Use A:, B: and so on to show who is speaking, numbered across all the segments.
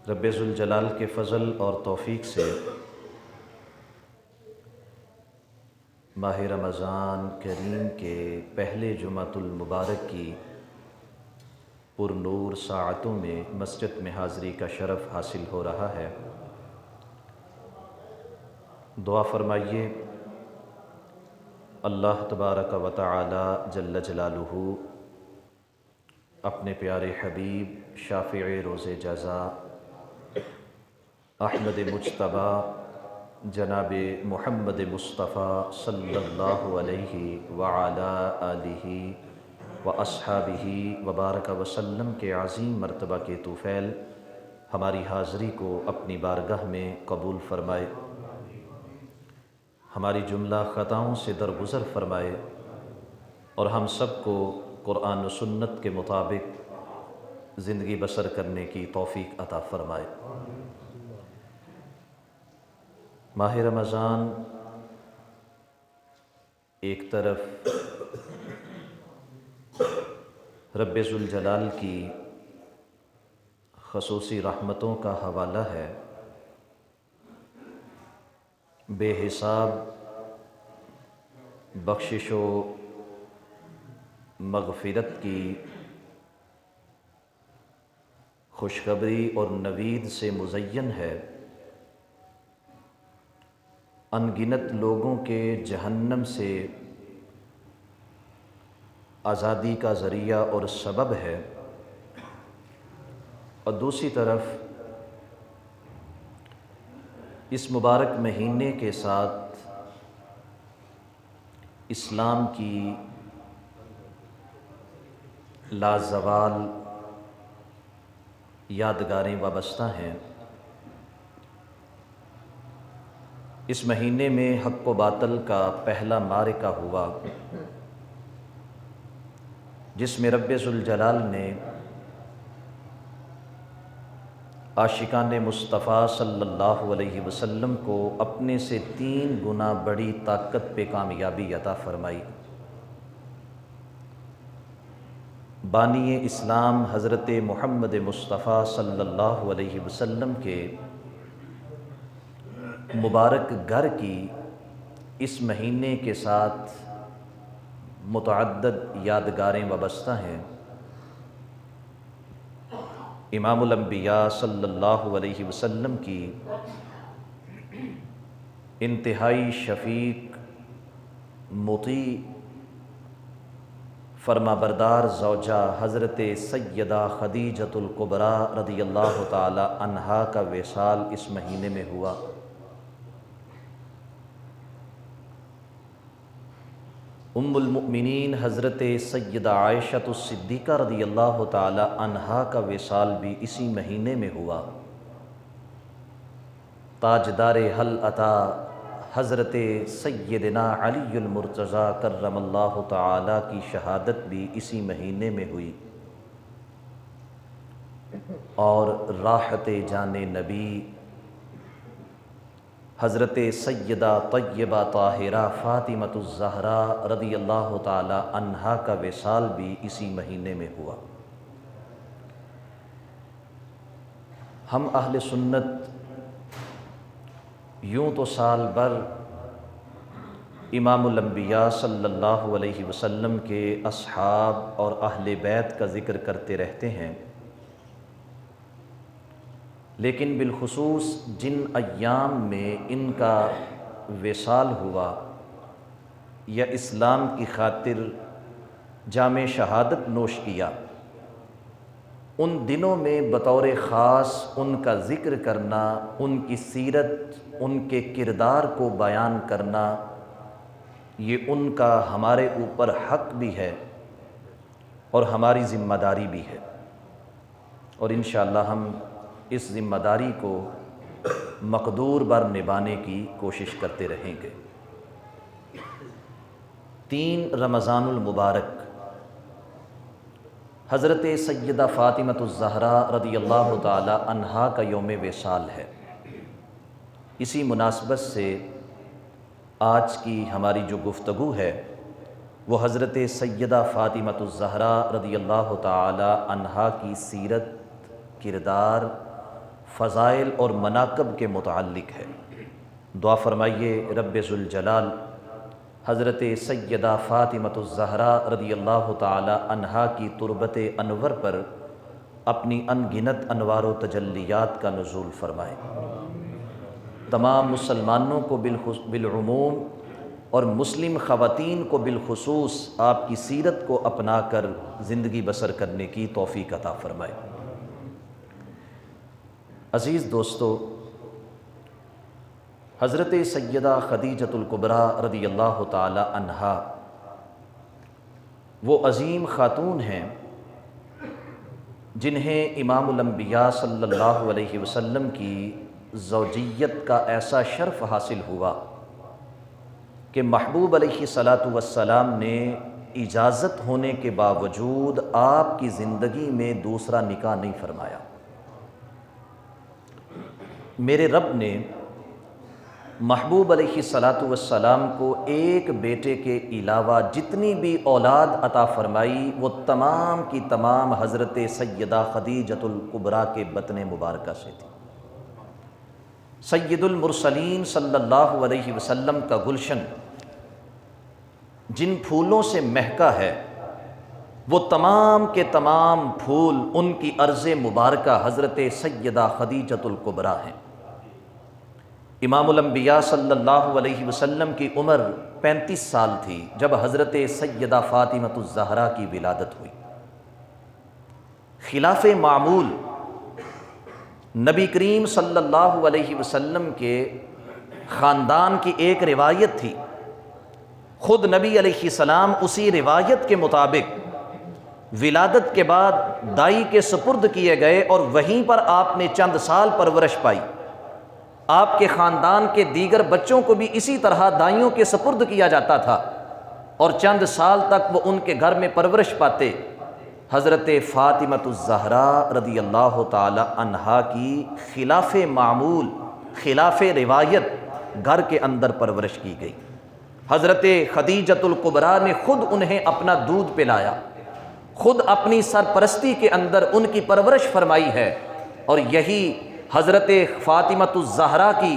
A: رب ذوالجلال کے فضل اور توفیق سے ماہ رمضان کریم کے پہلے جمعۃ المبارک کی پر نور ساعتوں میں مسجد میں حاضری کا شرف حاصل ہو رہا ہے۔ دعا فرمائیے اللہ تبارک و تعالی جل جلالہ اپنے پیارے حبیب شافع روز جزا احمد مجتبیٰ جناب محمد مصطفیٰ صلی اللہ علیہ وعلی آلہ و اصحابہ وبارک وسلم کے عظیم مرتبہ کے طفیل ہماری حاضری کو اپنی بارگاہ میں قبول فرمائے، ہماری جملہ خطاؤں سے درگزر فرمائے اور ہم سب کو قرآن و سنت کے مطابق زندگی بسر کرنے کی توفیق عطا فرمائے۔ ماہ رمضان ایک طرف رب ذوالجلال کی خصوصی رحمتوں کا حوالہ ہے، بے حساب بخشش و مغفرت کی خوشخبری اور نوید سے مزین ہے، ان گنت لوگوں کے جہنم سے آزادی کا ذریعہ اور سبب ہے، اور دوسری طرف اس مبارک مہینے کے ساتھ اسلام کی لازوال یادگاریں وابستہ ہیں۔ اس مہینے میں حق و باطل کا پہلا معرکہ ہوا، جس میں رب ذوالجلال نے عاشقان مصطفیٰ صلی اللہ علیہ وسلم کو اپنے سے 3 گنا بڑی طاقت پہ کامیابی عطا فرمائی۔ بانی اسلام حضرت محمد مصطفیٰ صلی اللہ علیہ وسلم کے مبارک گھر کی اس مہینے کے ساتھ متعدد یادگاریں وابستہ ہیں۔ امام الانبیاء صلی اللہ علیہ وسلم کی انتہائی شفیق، مطیع، فرما بردار زوجہ حضرت سیدہ خدیجۃ الکبریٰ رضی اللہ تعالی عنہا کا وصال اس مہینے میں ہوا۔ ام المؤمنین حضرت سیدہ عائشہ الصدیقہ رضی اللہ تعالی عنہا کا وصال بھی اسی مہینے میں ہوا۔ تاجدار حل عطا حضرت سیدنا علی المرتضیٰ کرم اللہ تعالی کی شہادت بھی اسی مہینے میں ہوئی، اور راحت جان نبی حضرت سیدہ طیبہ طاہرہ فاطمۃ الزہراء رضی اللہ تعالی عنہا کا وصال بھی اسی مہینے میں ہوا۔ ہم اہل سنت یوں تو سال بھر امام الانبیاء صلی اللہ علیہ وسلم کے اصحاب اور اہل بیت کا ذکر کرتے رہتے ہیں، لیکن بالخصوص جن ایام میں ان کا وصال ہوا یا اسلام کی خاطر جام شہادت نوش کیا، ان دنوں میں بطور خاص ان کا ذکر کرنا، ان کی سیرت، ان کے کردار کو بیان کرنا، یہ ان کا ہمارے اوپر حق بھی ہے اور ہماری ذمہ داری بھی ہے، اور انشاءاللہ ہم اس ذمہ داری کو مقدور بر نبھانے کی کوشش کرتے رہیں گے۔ 3 رمضان المبارک حضرت سیدہ فاطمۃ الزہراء رضی اللہ تعالی عنہا کا یوم وصال ہے۔ اسی مناسبت سے آج کی ہماری جو گفتگو ہے وہ حضرت سیدہ فاطمۃ الزہراء رضی اللہ تعالی عنہا کی سیرت، کردار، فضائل اور مناقب کے متعلق ہے۔ دعا فرمائیے رب ذوالجلال حضرت سیدہ فاطمۃ الزہرا رضی اللہ تعالی عنہا کی تربت انور پر اپنی ان گنت انوار و تجلیات کا نزول فرمائے۔ تمام مسلمانوں کو بالعموم اور مسلم خواتین کو بالخصوص آپ کی سیرت کو اپنا کر زندگی بسر کرنے کی توفیق عطا فرمائے۔ عزیز دوستو، حضرت سیدہ خدیجۃ الکبریٰ رضی اللہ تعالی عنہا وہ عظیم خاتون ہیں جنہیں امام الانبیاء صلی اللہ علیہ وسلم کی زوجیت کا ایسا شرف حاصل ہوا کہ محبوب علیہ الصلاۃ والسلام نے اجازت ہونے کے باوجود آپ کی زندگی میں دوسرا نکاح نہیں فرمایا۔ میرے رب نے محبوب علیہ الصلاۃ والسلام کو ایک بیٹے کے علاوہ جتنی بھی اولاد عطا فرمائی وہ تمام کی تمام حضرت سیدہ خدیجۃ الکبریٰ کے بطن مبارکہ سے تھی۔ سید المرسلین صلی اللہ علیہ وسلم کا گلشن جن پھولوں سے مہکا ہے وہ تمام کے تمام پھول ان کی عرض مبارکہ حضرت سیدہ خدیجۃ الکبریٰ ہیں۔ امام الانبیاء صلی اللہ علیہ وسلم کی عمر 35 سال تھی جب حضرت سیدہ فاطمۃ الزہرا کی ولادت ہوئی۔ خلاف معمول نبی کریم صلی اللہ علیہ وسلم کے خاندان کی ایک روایت تھی، خود نبی علیہ السلام اسی روایت کے مطابق ولادت کے بعد دائی کے سپرد کیے گئے اور وہیں پر آپ نے چند سال پرورش پائی۔ آپ کے خاندان کے دیگر بچوں کو بھی اسی طرح دائیوں کے سپرد کیا جاتا تھا اور چند سال تک وہ ان کے گھر میں پرورش پاتے۔ حضرت فاطمۃ الزہرا رضی اللہ تعالی عنہا کی خلاف معمول خلاف روایت گھر کے اندر پرورش کی گئی۔ حضرت خدیجۃ الکبریٰ نے خود انہیں اپنا دودھ پلایا، خود اپنی سرپرستی کے اندر ان کی پرورش فرمائی ہے، اور یہی حضرت فاطمۃ الزہرا کی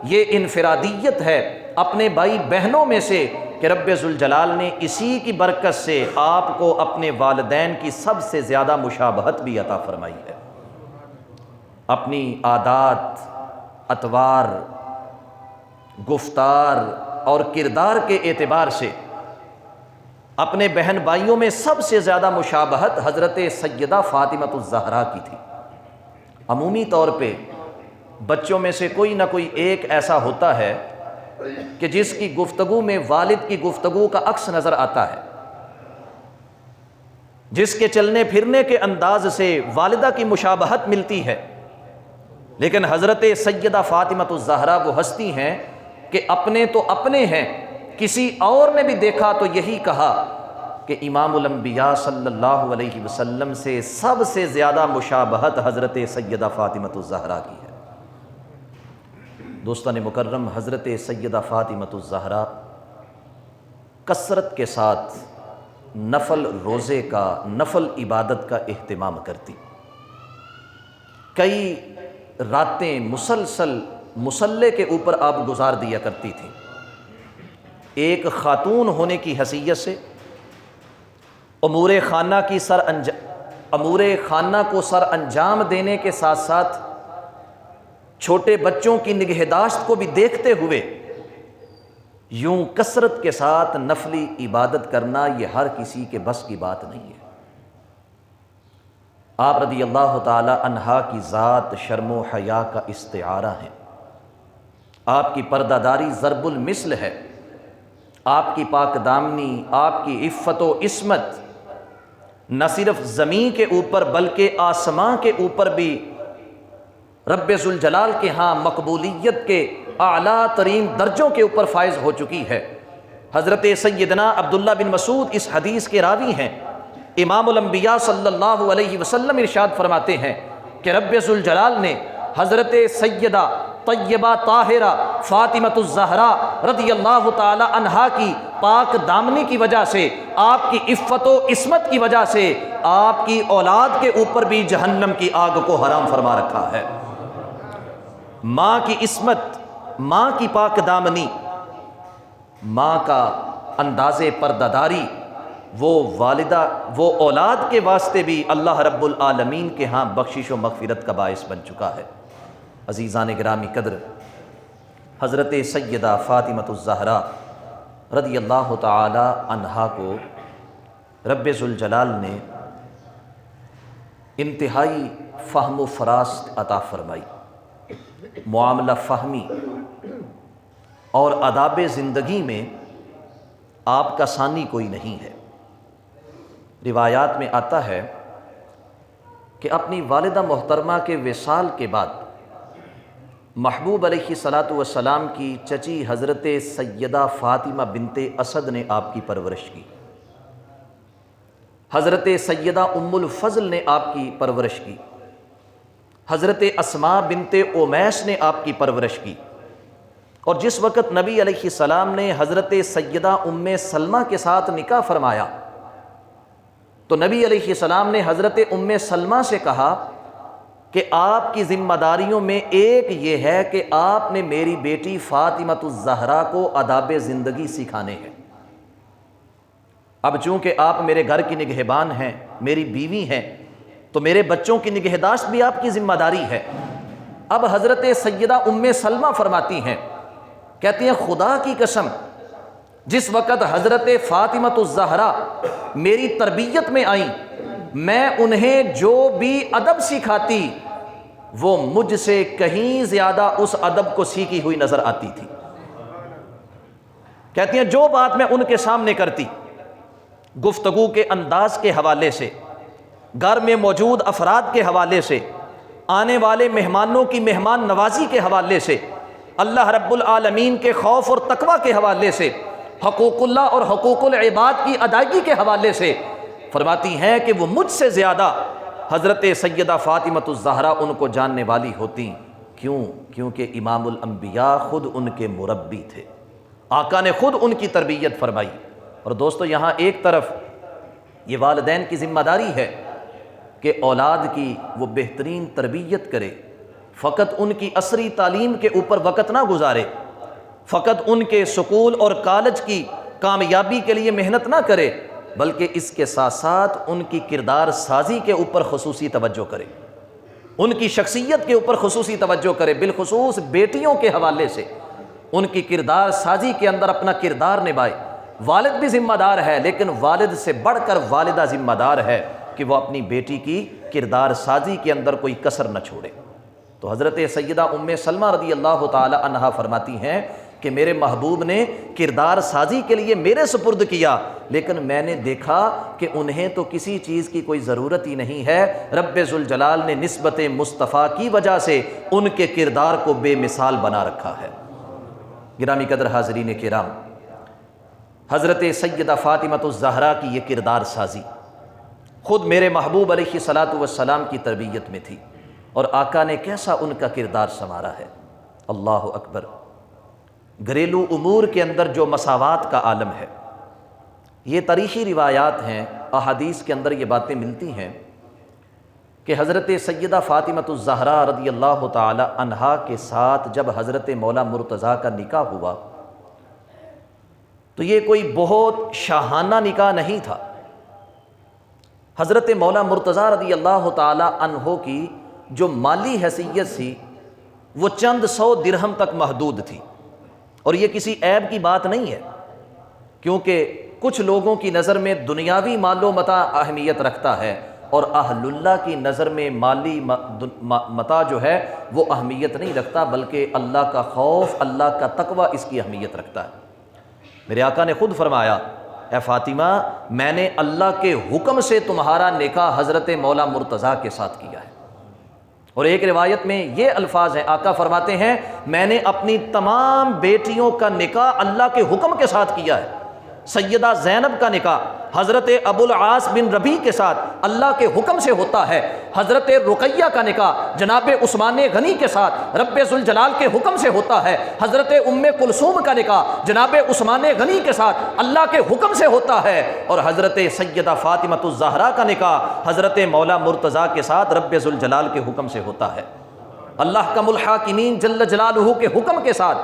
A: یہ انفرادیت ہے اپنے بھائی بہنوں میں سے کہ رب ذوالجلال نے اسی کی برکت سے آپ کو اپنے والدین کی سب سے زیادہ مشابہت بھی عطا فرمائی ہے۔ اپنی عادات، اطوار، گفتار اور کردار کے اعتبار سے اپنے بہن بھائیوں میں سب سے زیادہ مشابہت حضرت سیدہ فاطمۃ الزہرا کی تھی۔ عمومی طور پہ بچوں میں سے کوئی نہ کوئی ایک ایسا ہوتا ہے کہ جس کی گفتگو میں والد کی گفتگو کا عکس نظر آتا ہے، جس کے چلنے پھرنے کے انداز سے والدہ کی مشابہت ملتی ہے، لیکن حضرت سیدہ فاطمۃ الزہرا وہ ہستی ہیں کہ اپنے تو اپنے ہیں، کسی اور نے بھی دیکھا تو یہی کہا کہ امام الانبیاء صلی اللہ علیہ وسلم سے سب سے زیادہ مشابہت حضرت سیدہ فاطمۃ الزہرا کی ہے۔ دوستان مکرم، حضرت سیدہ فاطمۃ الزہرا کثرت کے ساتھ نفل روزے کا، نفل عبادت کا اہتمام کرتی، کئی راتیں مسلسل مصلے کے اوپر آپ گزار دیا کرتی تھیں۔ ایک خاتون ہونے کی حیثیت سے امور خانہ کو سر انجام دینے کے ساتھ ساتھ چھوٹے بچوں کی نگہداشت کو بھی دیکھتے ہوئے یوں کثرت کے ساتھ نفلی عبادت کرنا یہ ہر کسی کے بس کی بات نہیں ہے۔ آپ رضی اللہ تعالی عنہا کی ذات شرم و حیا کا استعارہ ہے، آپ کی پردہ داری ضرب المثل ہے، آپ کی پاک دامنی، آپ کی عفت و عصمت نہ صرف زمین کے اوپر بلکہ آسمان کے اوپر بھی رب ذوالجلال کے ہاں مقبولیت کے اعلیٰ ترین درجوں کے اوپر فائز ہو چکی ہے۔ حضرت سیدنا عبداللہ بن مسعود اس حدیث کے راوی ہیں۔ امام الانبیاء صلی اللہ علیہ وسلم ارشاد فرماتے ہیں کہ رب ذوالجلال نے حضرت سیدہ طیبہ طاہرہ فاطمۃ الزہرا رضی اللہ تعالی عنہا کی پاک دامنی کی وجہ سے، آپ کی عفت و عصمت کی وجہ سے آپ کی اولاد کے اوپر بھی جہنم کی آگ کو حرام فرما رکھا ہے۔ ماں کی عصمت، ماں کی پاک دامنی، ماں کا انداز پردہ، وہ والدہ، وہ اولاد کے واسطے بھی اللہ رب العالمین کے ہاں بخشش و مغفرت کا باعث بن چکا ہے۔ عزیزان گرامی قدر، حضرت سیدہ فاطمۃ الزہرا رضی اللہ تعالی عنہا کو رب ذوالجلال نے انتہائی فہم و فراست عطا فرمائی، معاملہ فہمی اور آداب زندگی میں آپ کا ثانی کوئی نہیں ہے۔ روایات میں آتا ہے کہ اپنی والدہ محترمہ کے وصال کے بعد محبوب علیہ الصلاۃ والسلام کی چچی حضرت سیدہ فاطمہ بنت اسد نے آپ کی پرورش کی، حضرت سیدہ ام الفضل نے آپ کی پرورش کی، حضرت اسماء بنت امیس نے آپ کی پرورش کی، اور جس وقت نبی علیہ السلام نے حضرت سیدہ ام سلمہ کے ساتھ نکاح فرمایا تو نبی علیہ السلام نے حضرت ام سلمہ سے کہا کہ آپ کی ذمہ داریوں میں ایک یہ ہے کہ آپ نے میری بیٹی فاطمۃ الزہرا کو آداب زندگی سکھانے ہیں۔ اب چونکہ آپ میرے گھر کی نگہبان ہیں، میری بیوی ہیں، تو میرے بچوں کی نگہداشت بھی آپ کی ذمہ داری ہے۔ اب حضرت سیدہ ام سلمہ فرماتی ہیں، کہتی ہیں خدا کی قسم، جس وقت حضرت فاطمۃ الزہرا میری تربیت میں آئیں، میں انہیں جو بھی ادب سکھاتی وہ مجھ سے کہیں زیادہ اس ادب کو سیکھی ہوئی نظر آتی تھی۔ کہتی ہیں جو بات میں ان کے سامنے کرتی، گفتگو کے انداز کے حوالے سے، گھر میں موجود افراد کے حوالے سے، آنے والے مہمانوں کی مہمان نوازی کے حوالے سے، اللہ رب العالمین کے خوف اور تقوی کے حوالے سے، حقوق اللہ اور حقوق العباد کی ادائیگی کے حوالے سے فرماتی ہیں کہ وہ مجھ سے زیادہ حضرت سیدہ فاطمۃ الزہرا ان کو جاننے والی ہوتی۔ کیوں؟ کیونکہ امام الانبیاء خود ان کے مربی تھے، آقا نے خود ان کی تربیت فرمائی۔ اور دوستو یہاں ایک طرف یہ والدین کی ذمہ داری ہے کہ اولاد کی وہ بہترین تربیت کرے، فقط ان کی عصری تعلیم کے اوپر وقت نہ گزارے، فقط ان کے سکول اور کالج کی کامیابی کے لیے محنت نہ کرے، بلکہ اس کے ساتھ ساتھ ان کی کردار سازی کے اوپر خصوصی توجہ کرے، ان کی شخصیت کے اوپر خصوصی توجہ کرے، بالخصوص بیٹیوں کے حوالے سے ان کی کردار سازی کے اندر اپنا کردار نبھائے۔ والد بھی ذمہ دار ہے، لیکن والد سے بڑھ کر والدہ ذمہ دار ہے کہ وہ اپنی بیٹی کی کردار سازی کے اندر کوئی کسر نہ چھوڑے۔ تو حضرت سیدہ ام سلمہ رضی اللہ تعالی عنہا فرماتی ہیں کہ میرے محبوب نے کردار سازی کے لیے میرے سپرد کیا، لیکن میں نے دیکھا کہ انہیں تو کسی چیز کی کوئی ضرورت ہی نہیں ہے، رب ذوالجلال نے نسبت مصطفیٰ کی وجہ سے ان کے کردار کو بے مثال بنا رکھا ہے۔ گرامی قدر حاضرین کرام، حضرت سیدہ فاطمۃ الزہرا کی یہ کردار سازی خود میرے محبوب علیہ الصلاۃ والسلام کی تربیت میں تھی، اور آقا نے کیسا ان کا کردار سنوارا ہے۔ اللہ اکبر۔ گھریلو امور کے اندر جو مساوات کا عالم ہے، یہ تاریخی روایات ہیں، احادیث کے اندر یہ باتیں ملتی ہیں کہ حضرت سیدہ فاطمۃ الزہرا رضی اللہ تعالی عنہا کے ساتھ جب حضرت مولا مرتضیٰ کا نکاح ہوا تو یہ کوئی بہت شاہانہ نکاح نہیں تھا۔ حضرت مولا مرتضیٰ رضی اللہ تعالی عنہ کی جو مالی حیثیت تھی وہ چند 100 درہم تک محدود تھی، اور یہ کسی عیب کی بات نہیں ہے، کیونکہ کچھ لوگوں کی نظر میں دنیاوی مال و متاع اہمیت رکھتا ہے، اور اہل اللہ کی نظر میں مالی متاع جو ہے وہ اہمیت نہیں رکھتا، بلکہ اللہ کا خوف، اللہ کا تقوی اس کی اہمیت رکھتا ہے۔ میرے آقا نے خود فرمایا، اے فاطمہ، میں نے اللہ کے حکم سے تمہارا نکاح حضرت مولا مرتضیٰ کے ساتھ کیا ہے۔ اور ایک روایت میں یہ الفاظ ہیں، آقا فرماتے ہیں میں نے اپنی تمام بیٹیوں کا نکاح اللہ کے حکم کے ساتھ کیا ہے۔ سیدہ زینب کا نکاح حضرت ابو العاص بن ربیع کے ساتھ اللہ کے حکم سے ہوتا ہے، حضرت رقیہ کا نکاح جناب عثمان غنی کے ساتھ رب ذوالجلال کے حکم سے ہوتا ہے، حضرت ام کلثوم کا نکاح جناب عثمان غنی کے ساتھ اللہ کے حکم سے ہوتا ہے، اور حضرت سیدہ فاطمۃ الزہرا کا نکاح حضرت مولا مرتضیٰ کے ساتھ رب ذوالجلال کے حکم سے ہوتا ہے۔ اللہ کا الحاکمین جل جلالہ کے حکم کے ساتھ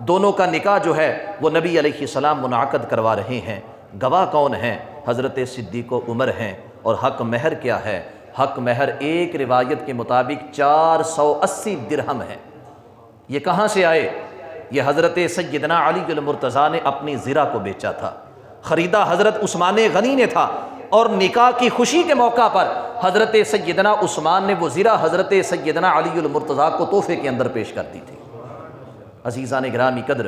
A: دونوں کا نکاح جو ہے وہ نبی علیہ السلام منعقد کروا رہے ہیں۔ گواہ کون ہیں؟ حضرت صدیق و عمر ہیں۔ اور حق مہر کیا ہے؟ حق مہر ایک روایت کے مطابق 480 درہم ہے۔ یہ کہاں سے آئے؟ یہ حضرت سیدنا علی المرتضیٰ نے اپنی زرہ کو بیچا تھا، خریدا حضرت عثمان غنی نے تھا، اور نکاح کی خوشی کے موقع پر حضرت سیدنا عثمان نے وہ زرہ حضرت سیدنا علی المرتضیٰ کو تحفے کے اندر پیش کر دی تھی۔ عزیزان گرامی قدر،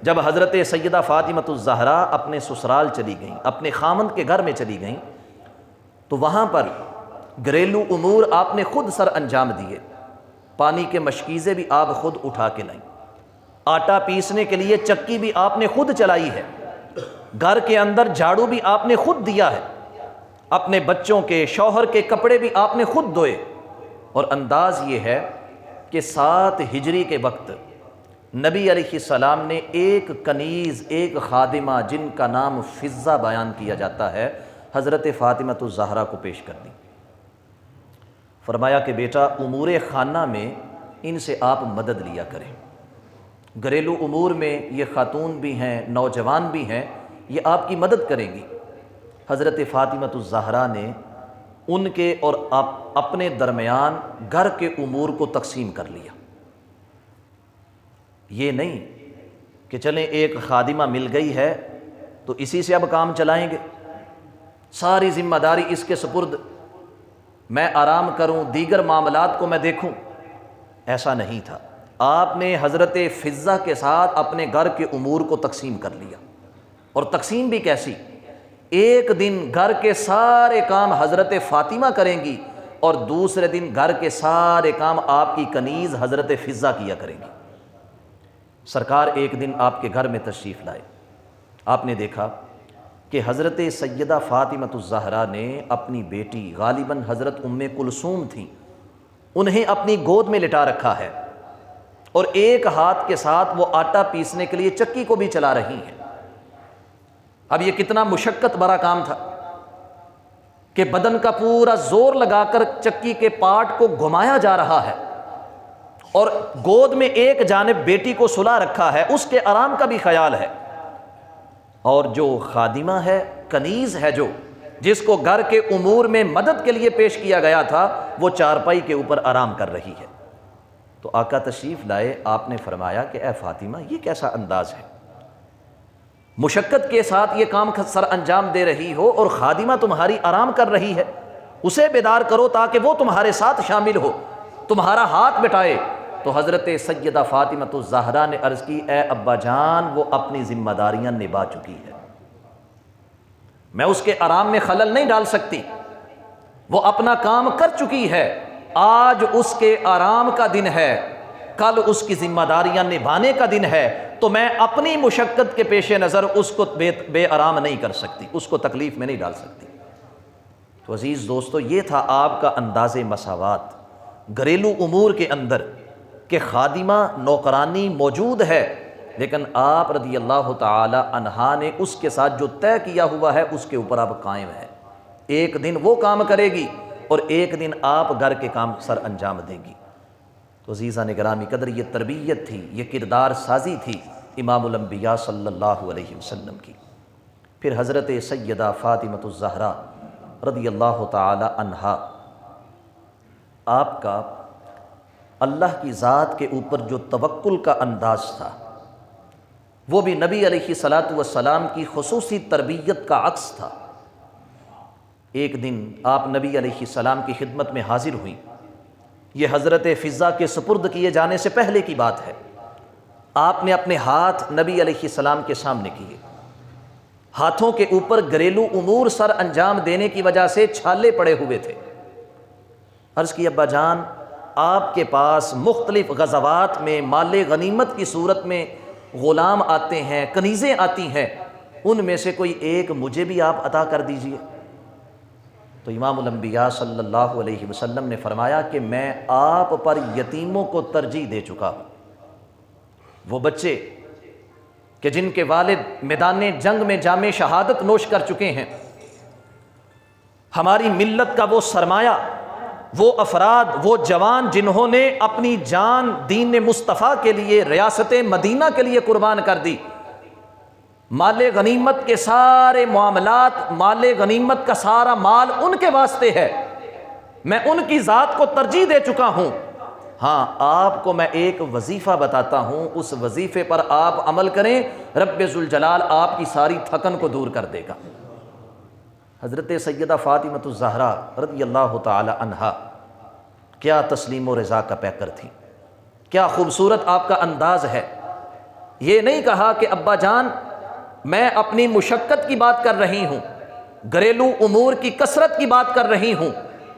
A: جب حضرت سیدہ فاطمۃ الزہرا اپنے سسرال چلی گئیں، اپنے خامند کے گھر میں چلی گئیں، تو وہاں پر گھریلو امور آپ نے خود سر انجام دیے۔ پانی کے مشکیزے بھی آپ خود اٹھا کے لائیں، آٹا پیسنے کے لیے چکی بھی آپ نے خود چلائی ہے، گھر کے اندر جھاڑو بھی آپ نے خود دیا ہے، اپنے بچوں کے شوہر کے کپڑے بھی آپ نے خود دھوئے۔ اور انداز یہ ہے کہ 7 ہجری کے وقت نبی علیہ السلام نے ایک کنیز، ایک خادمہ جن کا نام فضہ بیان کیا جاتا ہے، حضرت فاطمۃ الزہرا کو پیش کر دی۔ فرمایا کہ بیٹا امور خانہ میں ان سے آپ مدد لیا کریں، گھریلو امور میں یہ خاتون بھی ہیں، نوجوان بھی ہیں، یہ آپ کی مدد کریں گی۔ حضرت فاطمۃ الزہرا نے ان کے اور اپنے درمیان گھر کے امور کو تقسیم کر لیا۔ یہ نہیں کہ چلیں ایک خادمہ مل گئی ہے تو اسی سے اب کام چلائیں گے، ساری ذمہ داری اس کے سپرد، میں آرام کروں، دیگر معاملات کو میں دیکھوں، ایسا نہیں تھا۔ آپ نے حضرت فضہ کے ساتھ اپنے گھر کے امور کو تقسیم کر لیا، اور تقسیم بھی کیسی؟ ایک دن گھر کے سارے کام حضرت فاطمہ کریں گی، اور دوسرے دن گھر کے سارے کام آپ کی کنیز حضرت فضہ کیا کریں گی۔ سرکار ایک دن آپ کے گھر میں تشریف لائے، آپ نے دیکھا کہ حضرت سیدہ فاطمۃ الزہرا نے اپنی بیٹی، غالباً حضرت ام کلثوم تھیں، انہیں اپنی گود میں لٹا رکھا ہے، اور ایک ہاتھ کے ساتھ وہ آٹا پیسنے کے لیے چکی کو بھی چلا رہی ہیں۔ اب یہ کتنا مشقت بھرا کام تھا کہ بدن کا پورا زور لگا کر چکی کے پارٹ کو گھمایا جا رہا ہے، اور گود میں ایک جانب بیٹی کو سلا رکھا ہے، اس کے آرام کا بھی خیال ہے، اور جو خادمہ ہے، کنیز ہے، جو جس کو گھر کے امور میں مدد کے لیے پیش کیا گیا تھا، وہ چارپائی کے اوپر آرام کر رہی ہے۔ تو آقا تشریف لائے، آپ نے فرمایا کہ اے فاطمہ، یہ کیسا انداز ہے؟ مشقت کے ساتھ یہ کام سر انجام دے رہی ہو، اور خادمہ تمہاری آرام کر رہی ہے، اسے بیدار کرو تاکہ وہ تمہارے ساتھ شامل ہو، تمہارا ہاتھ بٹائے۔ تو حضرت سیدہ فاطمۃ الزہرا نے عرض کی، اے ابا جان، وہ اپنی ذمہ داریاں نبھا چکی ہے، میں اس کے آرام میں خلل نہیں ڈال سکتی، وہ اپنا کام کر چکی ہے، آج اس کے آرام کا دن ہے، کل اس کی ذمہ داریاں نبھانے کا دن ہے، تو میں اپنی مشقت کے پیش نظر اس کو بے آرام نہیں کر سکتی، اس کو تکلیف میں نہیں ڈال سکتی۔ تو عزیز دوستو، یہ تھا آپ کا انداز مساوات گھریلو امور کے اندر، کہ خادمہ نوکرانی موجود ہے، لیکن آپ رضی اللہ تعالی عنہا نے اس کے ساتھ جو طے کیا ہوا ہے اس کے اوپر آپ قائم ہیں۔ ایک دن وہ کام کرے گی، اور ایک دن آپ گھر کے کام سر انجام دیں گی۔ تو عزیزان گرامی قدر، یہ تربیت تھی، یہ کردار سازی تھی امام الانبیاء صلی اللہ علیہ وسلم کی۔ پھر حضرت سیدہ فاطمۃ الزہرا رضی اللہ تعالی عنہا، آپ کا اللہ کی ذات کے اوپر جو توکل کا انداز تھا، وہ بھی نبی علیہ الصلاۃ والسلام کی خصوصی تربیت کا عکس تھا۔ ایک دن آپ نبی علیہ السلام کی خدمت میں حاضر ہوئیں، یہ حضرت فضہ کے سپرد کیے جانے سے پہلے کی بات ہے۔ آپ نے اپنے ہاتھ نبی علیہ السلام کے سامنے کیے، ہاتھوں کے اوپر گھریلو امور سر انجام دینے کی وجہ سے چھالے پڑے ہوئے تھے۔ عرض کی، ابا جان، آپ کے پاس مختلف غزوات میں مال غنیمت کی صورت میں غلام آتے ہیں، کنیزیں آتی ہیں، ان میں سے کوئی ایک مجھے بھی آپ عطا کر دیجئے۔ تو امام الانبیاء صلی اللہ علیہ وسلم نے فرمایا کہ میں آپ پر یتیموں کو ترجیح دے چکا ہوں، وہ بچے کہ جن کے والد میدان جنگ میں جام شہادت نوش کر چکے ہیں، ہماری ملت کا وہ سرمایہ وہ افراد، وہ جوان جنہوں نے اپنی جان دین مصطفیٰ کے لیے، ریاست مدینہ کے لیے قربان کر دی، مال غنیمت کے سارے معاملات، مال غنیمت کا سارا مال ان کے واسطے ہے، میں ان کی ذات کو ترجیح دے چکا ہوں۔ ہاں، آپ کو میں ایک وظیفہ بتاتا ہوں، اس وظیفے پر آپ عمل کریں، رب ذوالجلال آپ کی ساری تھکن کو دور کر دے گا۔ حضرت سیدہ فاطمۃ الزہرا رضی اللہ تعالی عنہا کیا تسلیم و رضا کا پیکر تھی، کیا خوبصورت آپ کا انداز ہے۔ یہ نہیں کہا کہ ابا جان میں اپنی مشقت کی بات کر رہی ہوں، گھریلو امور کی کثرت کی بات کر رہی ہوں،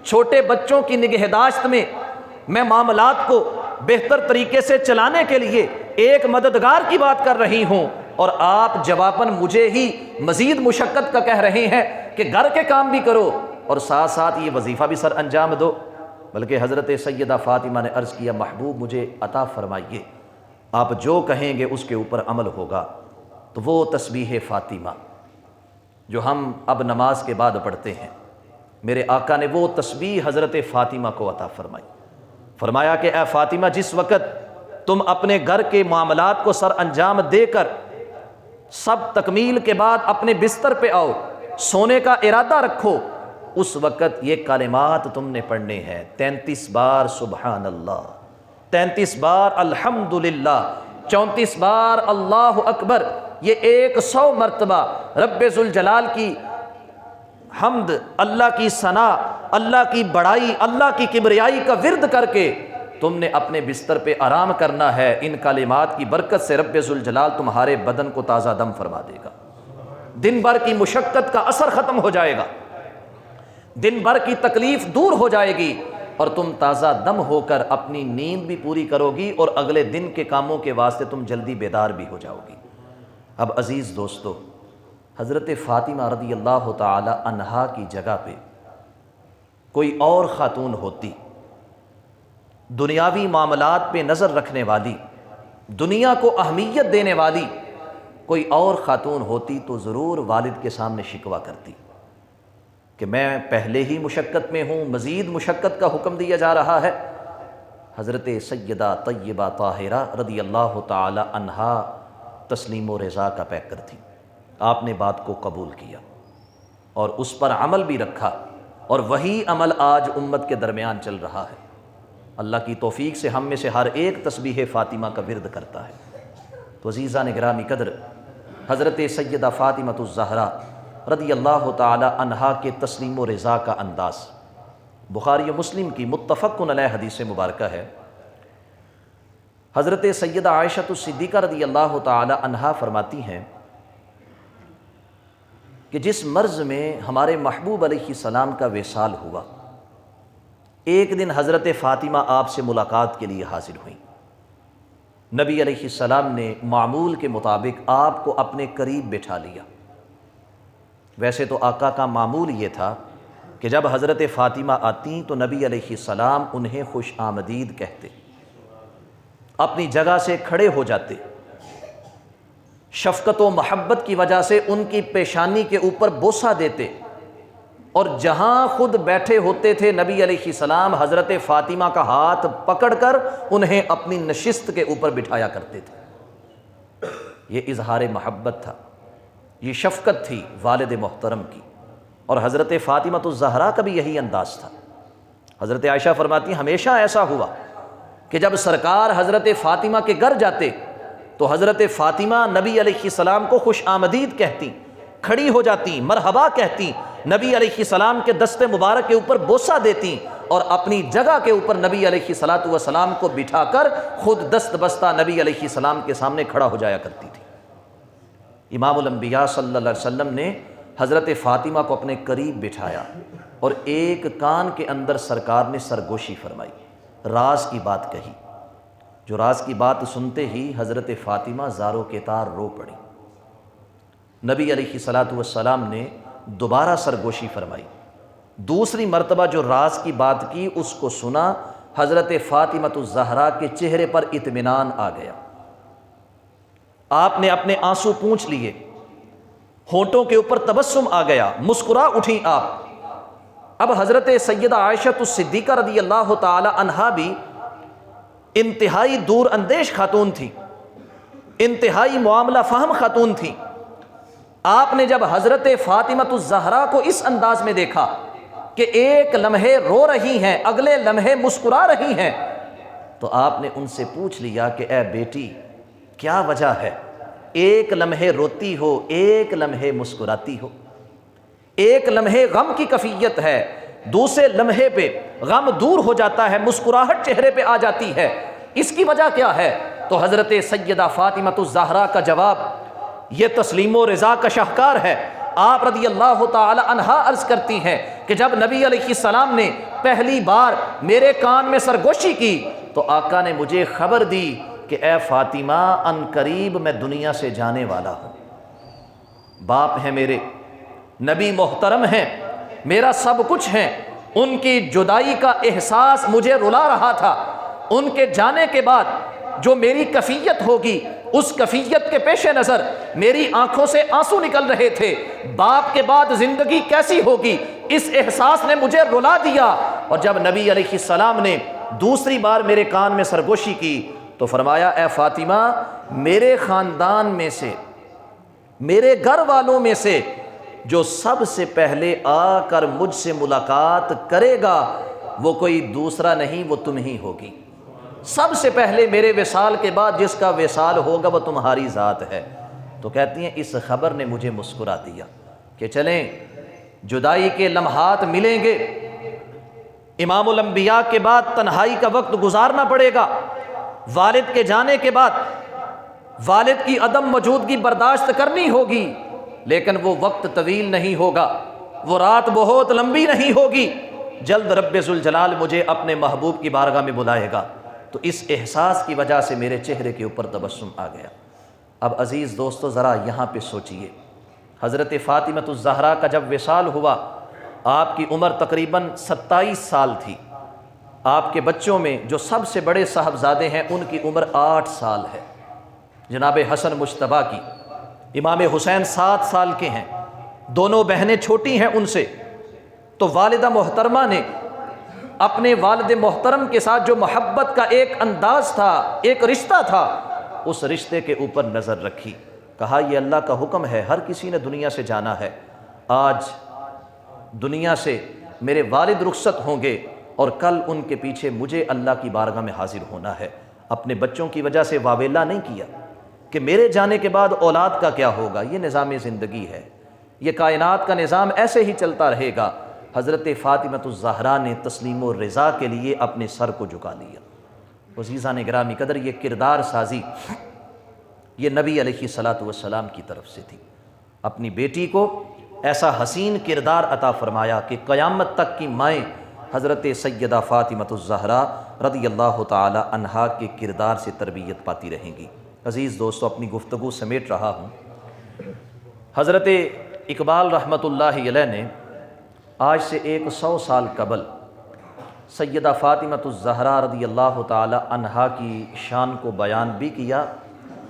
A: چھوٹے بچوں کی نگہداشت میں معاملات کو بہتر طریقے سے چلانے کے لیے ایک مددگار کی بات کر رہی ہوں، اور آپ جواباً مجھے ہی مزید مشقت کا کہہ رہے ہیں کہ گھر کے کام بھی کرو اور ساتھ ساتھ یہ وظیفہ بھی سر انجام دو۔ بلکہ حضرت سیدہ فاطمہ نے عرض کیا، محبوب مجھے عطا فرمائیے، آپ جو کہیں گے اس کے اوپر عمل ہوگا۔ تو وہ تسبیح فاطمہ جو ہم اب نماز کے بعد پڑھتے ہیں، میرے آقا نے وہ تسبیح حضرت فاطمہ کو عطا فرمائی۔ فرمایا کہ اے فاطمہ، جس وقت تم اپنے گھر کے معاملات کو سر انجام دے کر سب تکمیل کے بعد اپنے بستر پہ آؤ، سونے کا ارادہ رکھو، اس وقت یہ کلمات تم نے پڑھنے ہیں، 33 بار سبحان اللہ، 33 بار الحمدللہ، 34 بار اللہ اکبر، یہ 100 مرتبہ رب ذوالجلال کی حمد، اللہ کی ثنا، اللہ کی بڑائی، اللہ کی کبریائی کا ورد کر کے تم نے اپنے بستر پہ آرام کرنا ہے۔ ان کلمات کی برکت سے رب ذوالجلال تمہارے بدن کو تازہ دم فرما دے گا، دن بھر کی مشقت کا اثر ختم ہو جائے گا، دن بھر کی تکلیف دور ہو جائے گی، اور تم تازہ دم ہو کر اپنی نیند بھی پوری کرو گی، اور اگلے دن کے کاموں کے واسطے تم جلدی بیدار بھی ہو جاؤ گی۔ اب عزیز دوستو، حضرت فاطمہ رضی اللہ تعالی عنہا کی جگہ پہ کوئی اور خاتون ہوتی، دنیاوی معاملات پہ نظر رکھنے والی، دنیا کو اہمیت دینے والی کوئی اور خاتون ہوتی تو ضرور والد کے سامنے شکوہ کرتی کہ میں پہلے ہی مشقت میں ہوں، مزید مشقت کا حکم دیا جا رہا ہے۔ حضرت سیدہ طیبہ طاہرہ رضی اللہ تعالی عنہا تسلیم و رضا کا پیکر تھی، آپ نے بات کو قبول کیا اور اس پر عمل بھی رکھا، اور وہی عمل آج امت کے درمیان چل رہا ہے۔ اللہ کی توفیق سے ہم میں سے ہر ایک تسبیح فاطمہ کا ورد کرتا ہے۔ تو عزیزان گرامی قدر، حضرت سیدہ فاطمۃ الزہرا رضی اللہ تعالی عنہا کے تسلیم و رضا کا انداز بخاری و مسلم کی متفق علیہ حدیث مبارکہ ہے۔ حضرت سیدہ عائشہ الصدیقہ رضی اللہ تعالی عنہا فرماتی ہیں کہ جس مرض میں ہمارے محبوب علیہ السلام کا وصال ہوا، ایک دن حضرت فاطمہ آپ سے ملاقات کے لیے حاضر ہوئیں۔ نبی علیہ السلام نے معمول کے مطابق آپ کو اپنے قریب بٹھا لیا۔ ویسے تو آقا کا معمول یہ تھا کہ جب حضرت فاطمہ آتیں تو نبی علیہ السلام انہیں خوش آمدید کہتے، اپنی جگہ سے کھڑے ہو جاتے، شفقت و محبت کی وجہ سے ان کی پیشانی کے اوپر بوسہ دیتے، اور جہاں خود بیٹھے ہوتے تھے نبی علیہ السلام حضرت فاطمہ کا ہاتھ پکڑ کر انہیں اپنی نشست کے اوپر بٹھایا کرتے تھے۔ یہ اظہار محبت تھا، یہ شفقت تھی والد محترم کی، اور حضرت فاطمۃ الزہرا کا بھی یہی انداز تھا۔ حضرت عائشہ فرماتی ہمیشہ ایسا ہوا کہ جب سرکار حضرت فاطمہ کے گھر جاتے تو حضرت فاطمہ نبی علیہ السلام کو خوش آمدید کہتی، کھڑی ہو جاتی، مرحبا کہتی، نبی علیہ السلام کے دست مبارک کے اوپر بوسہ دیتی، اور اپنی جگہ کے اوپر نبی علیہ السلام کو بٹھا کر خود دست بستہ نبی علیہ السلام کے سامنے کھڑا ہو جایا کرتی تھی۔ امام الانبیاء صلی اللہ علیہ وسلم نے حضرت فاطمہ کو اپنے قریب بٹھایا اور ایک کان کے اندر سرکار نے سرگوشی فرمائی، راز کی بات کہی، جو راز کی بات سنتے ہی حضرت فاطمہ زاروں کے تار رو پڑی۔ نبی علیہ السلام نے دوبارہ سرگوشی فرمائی، دوسری مرتبہ جو راز کی بات کی اس کو سنا، حضرت فاطمۃ الزہرا کے چہرے پر اطمینان آ گیا، آپ نے اپنے آنسو پونچھ لیے، ہونٹوں کے اوپر تبسم آ گیا، مسکرا اٹھیں آپ، اب حضرت سیدہ عائشہ الصدیقہ رضی اللہ تعالی عنہا بھی انتہائی دور اندیش خاتون تھی، انتہائی معاملہ فہم خاتون تھی۔ آپ نے جب حضرت فاطمہ الزہرا کو اس انداز میں دیکھا کہ ایک لمحے رو رہی ہیں، اگلے لمحے مسکرا رہی ہیں، تو آپ نے ان سے پوچھ لیا کہ اے بیٹی کیا وجہ ہے، ایک لمحے روتی ہو، ایک لمحے مسکراتی ہو، ایک لمحے غم کی کیفیت ہے، دوسرے لمحے پہ غم دور ہو جاتا ہے، مسکراہٹ چہرے پہ آ جاتی ہے، اس کی وجہ کیا ہے؟ تو حضرت سیدہ فاطمہ الزہرا کا جواب یہ تسلیم و رضا کا شاہکار ہے۔ آپ رضی اللہ تعالی عنہا عرض کرتی ہیں کہ جب نبی علیہ السلام نے پہلی بار میرے کان میں سرگوشی کی تو آقا نے مجھے خبر دی کہ اے فاطمہ ان قریب میں دنیا سے جانے والا ہوں۔ باپ ہیں میرے، نبی محترم ہیں، میرا سب کچھ ہیں، ان کی جدائی کا احساس مجھے رلا رہا تھا۔ ان کے جانے کے بعد جو میری کیفیت ہوگی، اس کیفیت کے پیش نظر میری آنکھوں سے آنسو نکل رہے تھے۔ باپ کے بعد زندگی کیسی ہوگی، اس احساس نے مجھے رلا دیا۔ اور جب نبی علیہ السلام نے دوسری بار میرے کان میں سرگوشی کی تو فرمایا اے فاطمہ میرے خاندان میں سے، میرے گھر والوں میں سے جو سب سے پہلے آ کر مجھ سے ملاقات کرے گا وہ کوئی دوسرا نہیں، وہ تم ہی ہوگی۔ سب سے پہلے میرے وصال کے بعد جس کا وصال ہوگا وہ تمہاری ذات ہے۔ تو کہتی ہیں اس خبر نے مجھے مسکرا دیا کہ چلیں جدائی کے لمحات ملیں گے، امام الانبیاء کے بعد تنہائی کا وقت گزارنا پڑے گا، والد کے جانے کے بعد والد کی عدم موجودگی برداشت کرنی ہوگی، لیکن وہ وقت طویل نہیں ہوگا، وہ رات بہت لمبی نہیں ہوگی، جلد رب ذوالجلال مجھے اپنے محبوب کی بارگاہ میں بلائے گا۔ تو اس احساس کی وجہ سے میرے چہرے کے اوپر تبسم آ گیا۔ اب عزیز دوستو ذرا یہاں پہ سوچئے، حضرت فاطمہ الزہرا کا جب وصال ہوا آپ کی عمر تقریباً 27 سال تھی۔ آپ کے بچوں میں جو سب سے بڑے صاحبزادے ہیں ان کی عمر 8 سال ہے، جناب حسن مجتبیٰ کی۔ امام حسین 7 سال کے ہیں، دونوں بہنیں چھوٹی ہیں ان سے۔ تو والدہ محترمہ نے اپنے والد محترم کے ساتھ جو محبت کا ایک انداز تھا، ایک رشتہ تھا، اس رشتے کے اوپر نظر رکھی، کہا یہ اللہ کا حکم ہے، ہر کسی نے دنیا سے جانا ہے، آج دنیا سے میرے والد رخصت ہوں گے اور کل ان کے پیچھے مجھے اللہ کی بارگاہ میں حاضر ہونا ہے۔ اپنے بچوں کی وجہ سے واویلا نہیں کیا کہ میرے جانے کے بعد اولاد کا کیا ہوگا، یہ نظام زندگی ہے، یہ کائنات کا نظام ایسے ہی چلتا رہے گا۔ حضرت فاطمہ الزہرا نے تسلیم و رضا کے لیے اپنے سر کو جھکا لیا۔ عزیزان گرامی قدر، یہ کردار سازی یہ نبی علیہ الصلاۃ والسلام کی طرف سے تھی۔ اپنی بیٹی کو ایسا حسین کردار عطا فرمایا کہ قیامت تک کی مائیں حضرت سیدہ فاطمہ الزہرا رضی اللہ تعالی عنہا کے کردار سے تربیت پاتی رہیں گی۔ عزیز دوستو، اپنی گفتگو سمیٹ رہا ہوں۔ حضرت اقبال رحمۃ اللہ علیہ نے آج سے 100 سال قبل سیدہ فاطمہ الزہرا رضی اللہ تعالی عنہا کی شان کو بیان بھی کیا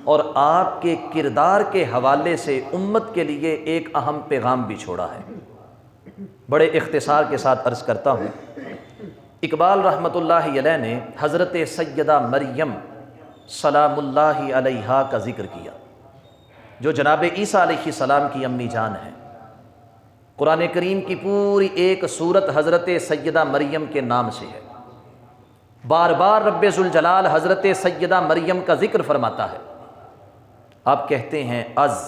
A: اور آپ کے کردار کے حوالے سے امت کے لیے ایک اہم پیغام بھی چھوڑا ہے۔ بڑے اختصار کے ساتھ عرض کرتا ہوں۔ اقبال رحمۃ اللہ علیہ نے حضرت سیدہ مریم سلام اللہ علیہا کا ذکر کیا، جو جناب عیسیٰ علیہ السلام کی امی جان ہیں۔ قرآن کریم کی پوری ایک سورت حضرت سیدہ مریم کے نام سے ہے۔ بار بار رب ذوالجلال حضرت سیدہ مریم کا ذکر فرماتا ہے۔ آپ کہتے ہیں از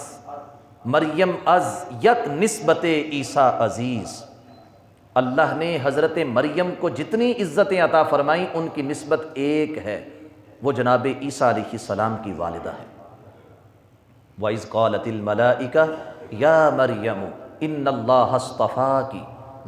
A: مریم از یک نسبت عیسیٰ عزیز، اللہ نے حضرت مریم کو جتنی عزتیں عطا فرمائیں ان کی نسبت ایک ہے، وہ جناب عیسیٰ علیہ السلام کی والدہ ہے۔ وَإِذْ قَالَتِ الْمَلَائِكَةُ يَا مَرْيَمُ إِنَّ اللَّهَ اصْطَفَاكِ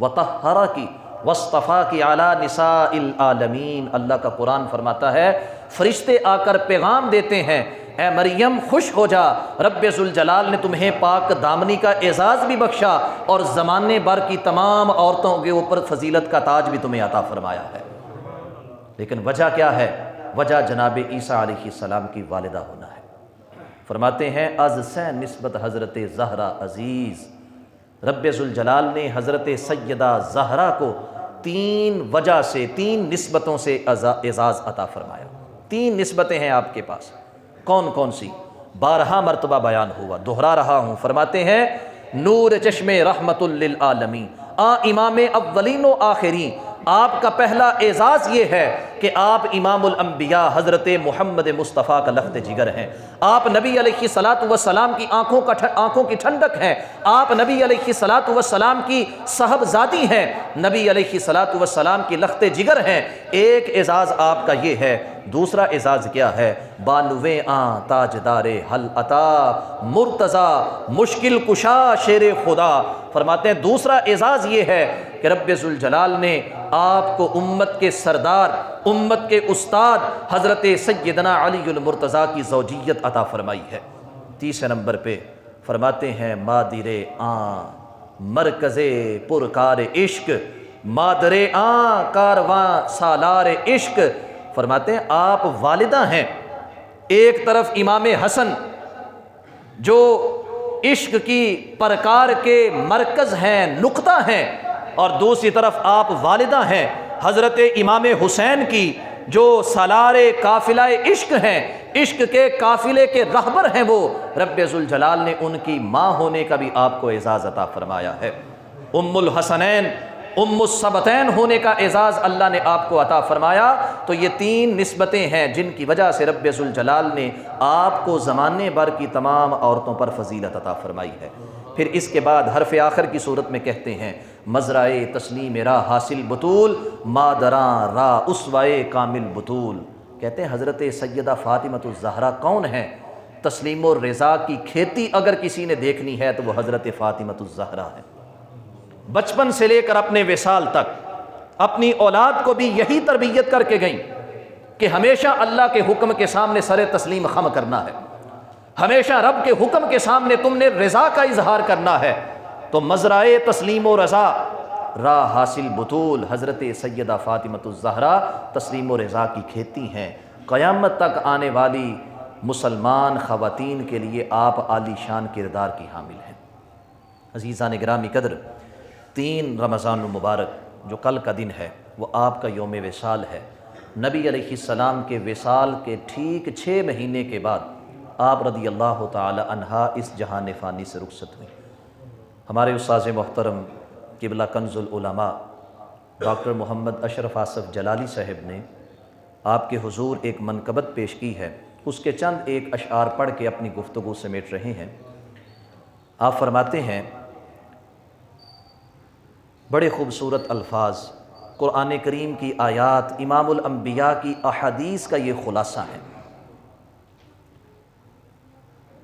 A: وَطَهَّرَكِ وَاصْطَفَاكِ عَلَى نِسَاءِ الْعَالَمِينَ۔ اللہ کا قرآن فرماتا ہے فرشتے آ کر پیغام دیتے ہیں، اے مریم خوش ہو جا، رب ذوالجلال نے تمہیں پاک دامنی کا اعزاز بھی بخشا اور زمانے بھر کی تمام عورتوں کے اوپر فضیلت کا تاج بھی تمہیں عطا فرمایا ہے۔ لیکن وجہ کیا ہے؟ وجہ جناب عیسیٰ علیہ السلام کی والدہ ہونا ہے۔ فرماتے ہیں از سے نسبت حضرت زہرا عزیز، رب ذوالجلال نے حضرت سیدہ زہرا کو 3 وجہ سے 3 نسبتوں سے اعزاز عطا فرمایا۔ 3 نسبتیں ہیں آپ کے پاس، کون کون سی؟ 12 مرتبہ بیان ہوا، دہرا رہا ہوں۔ فرماتے ہیں نور چشم رحمت للعالمین، امام اولین و آخرین۔ آپ کا پہلا اعزاز یہ ہے کہ آپ امام الانبیاء حضرت محمد مصطفیٰ کا لخت جگر ہیں۔ آپ نبی علیہ الصلاۃ والسلام کی آنکھوں کی ٹھنڈک ہیں۔ آپ نبی علیہ الصلاۃ والسلام کی صاحبزادی ہیں، نبی علیہ الصلاۃ والسلام کی لخت جگر ہیں۔ ایک اعزاز آپ کا یہ ہے۔ دوسرا اعزاز کیا ہے؟ بانویں تاجدار حل عطا مرتضی مشکل کشا شیر خدا۔ فرماتے ہیں دوسرا اعزاز یہ ہے کہ رب ذوالجلال نے آپ کو امت کے سردار، امت کے استاد حضرت سیدنا علی المرتضیٰ کی زوجیت عطا فرمائی ہے۔ تیسرے نمبر پہ فرماتے ہیں مادر مرکز پرکار عشق، مادر کارواں سالار عشق۔ فرماتے ہیں آپ والدہ ہیں، ایک طرف امام حسن جو عشق کی پرکار کے مرکز ہیں، نقطہ ہیں، اور دوسری طرف آپ والدہ ہیں حضرت امام حسین کی جو سالار قافلہ عشق ہیں، عشق کے قافلے کے رہبر ہیں۔ وہ رب ذوالجلال نے ان کی ماں ہونے کا بھی آپ کو اعزاز عطا فرمایا ہے۔ ام الحسنین، ام السبتین ہونے کا اعزاز اللہ نے آپ کو عطا فرمایا۔ تو یہ 3 نسبتیں ہیں جن کی وجہ سے رب ذوالجلال نے آپ کو زمانے بھر کی تمام عورتوں پر فضیلت عطا فرمائی ہے۔ پھر اس کے بعد حرف آخر کی صورت میں کہتے ہیں مزرعے تسلیم را حاصل بطول، مادراں را اسوائے کامل بطول۔ کہتے ہیں حضرت سیدہ فاطمۃ الزہرا کون ہیں؟ تسلیم و رضا کی کھیتی اگر کسی نے دیکھنی ہے تو وہ حضرت فاطمۃ الزہرا ہے۔ بچپن سے لے کر اپنے وصال تک اپنی اولاد کو بھی یہی تربیت کر کے گئیں کہ ہمیشہ اللہ کے حکم کے سامنے سر تسلیم خم کرنا ہے، ہمیشہ رب کے حکم کے سامنے تم نے رضا کا اظہار کرنا ہے۔ تو مزرعے تسلیم و رضا را حاصل بطول، حضرت سیدہ فاطمۃ الزہرا تسلیم و رضا کی کھیتی ہیں۔ قیامت تک آنے والی مسلمان خواتین کے لیے آپ عالی شان کردار کی حامل ہیں۔ عزیزان گرامی قدر، 3 رمضان المبارک جو کل کا دن ہے وہ آپ کا یوم وصال ہے۔ نبی علیہ السلام کے وصال کے ٹھیک 6 مہینے کے بعد آپ رضی اللہ تعالی عنہا اس جہان فانی سے رخصت ہوئی۔ ہمارے استاذ محترم قبلہ کنز العلماء ڈاکٹر محمد اشرف آصف جلالی صاحب نے آپ کے حضور ایک منقبت پیش کی ہے، اس کے چند ایک اشعار پڑھ کے اپنی گفتگو سمیٹ رہے ہیں۔ آپ فرماتے ہیں بڑے خوبصورت الفاظ، قرآن کریم کی آیات، امام الانبیاء کی احادیث کا یہ خلاصہ ہے۔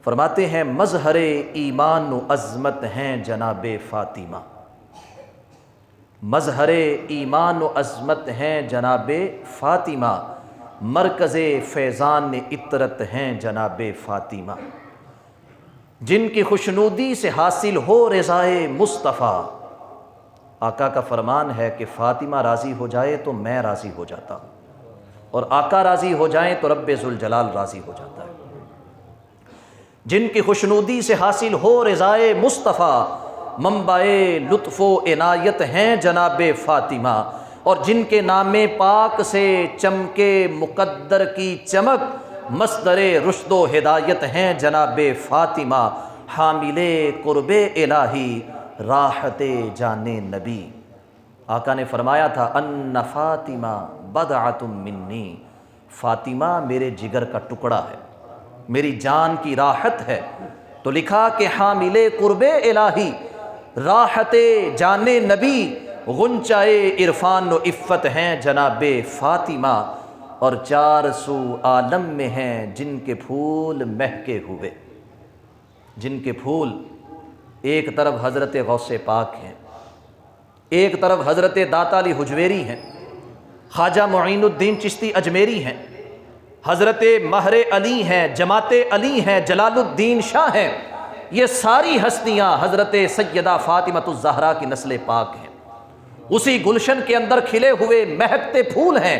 A: فرماتے ہیں مظہر ایمان و عظمت ہیں جناب فاطمہ، مظہر ایمان و عظمت ہیں جناب فاطمہ، مرکز فیضان عطرت ہیں جناب فاطمہ، جن کی خوشنودی سے حاصل ہو رضائے مصطفیٰ۔ آقا کا فرمان ہے کہ فاطمہ راضی ہو جائے تو میں راضی ہو جاتا ہوں، اور آقا راضی ہو جائیں تو رب ذوالجلال راضی ہو جاتا ہے۔ جن کی خوشنودی سے حاصل ہو رضائے مصطفیٰ، منبع لطف و عنایت ہیں جناب فاطمہ، اور جن کے نام پاک سے چمکے مقدر کی چمک، مصدر رشد و ہدایت ہیں جناب فاطمہ، حامل قرب الہی راحت جان نبی۔ آقا نے فرمایا تھا ان فاطمہ بضعۃ منی، فاطمہ میرے جگر کا ٹکڑا ہے، میری جان کی راحت ہے۔ تو لکھا کہ حامل قرب الہی راحت جان نبی، غنچۂ عرفان و عفت ہیں جناب فاطمہ، اور 4 سو عالم میں ہیں جن کے پھول مہکے ہوئے، جن کے پھول ایک طرف حضرت غوث پاک ہیں، ایک طرف حضرت داتا علی حجویری ہیں، خواجہ معین الدین چشتی اجمیری ہیں، حضرت مہر علی ہیں، جماعت علی ہیں، جلال الدین شاہ ہیں۔ یہ ساری ہستیاں حضرت سیدہ فاطمۃ الزہرا کی نسل پاک ہیں، اسی گلشن کے اندر کھلے ہوئے مہکتے پھول ہیں۔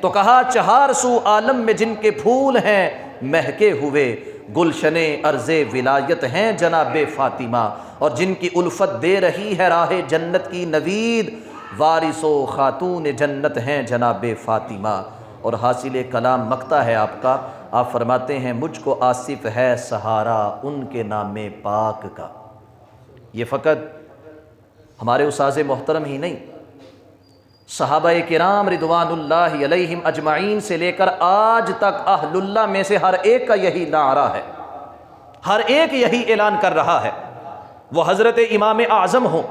A: تو کہا 4 سو عالم میں جن کے پھول ہیں مہکے ہوئے، گلشن عرض ولایت ہیں جناب فاطمہ، اور جن کی الفت دے رہی ہے راہ جنت کی نوید، وارث و خاتون جنت ہیں جناب فاطمہ۔ اور حاصل کلام مقطع ہے آپ کا، آپ فرماتے ہیں مجھ کو آصف ہے سہارا ان کے نام پاک کا۔ یہ فقط ہمارے استاذ محترم ہی نہیں، صحابہ کرام رضوان اللہ علیہم اجمعین سے لے کر آج تک اہل اللہ میں سے ہر ایک کا یہی نعرہ ہے، ہر ایک یہی اعلان کر رہا ہے۔ وہ حضرت امام اعظم ہوں،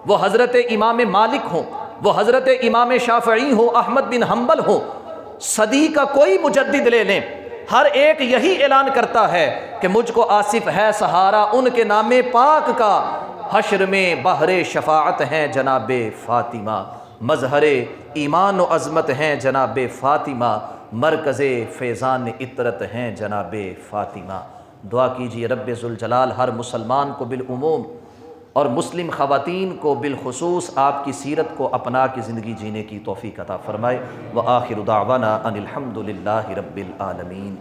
A: وہ حضرت امام مالک ہوں، وہ حضرت امام شافعی ہوں، احمد بن حنبل ہوں، صدی کا کوئی مجدد لے لیں، ہر ایک یہی اعلان کرتا ہے کہ مجھ کو آصف ہے سہارا ان کے نام پاک کا۔ حشر میں بحر شفاعت ہیں جناب فاطمہ، مظہر ایمان و عظمت ہیں جناب فاطمہ، مرکز فیضان عطرت ہیں جناب فاطمہ۔ دعا کیجیے رب ذوالجلال ہر مسلمان کو بالعموم اور مسلم خواتین کو بالخصوص آپ کی سیرت کو اپنا کے زندگی جینے کی توفیق عطا فرمائے۔ وآخر دعوانا ان الحمد للہ رب العالمین۔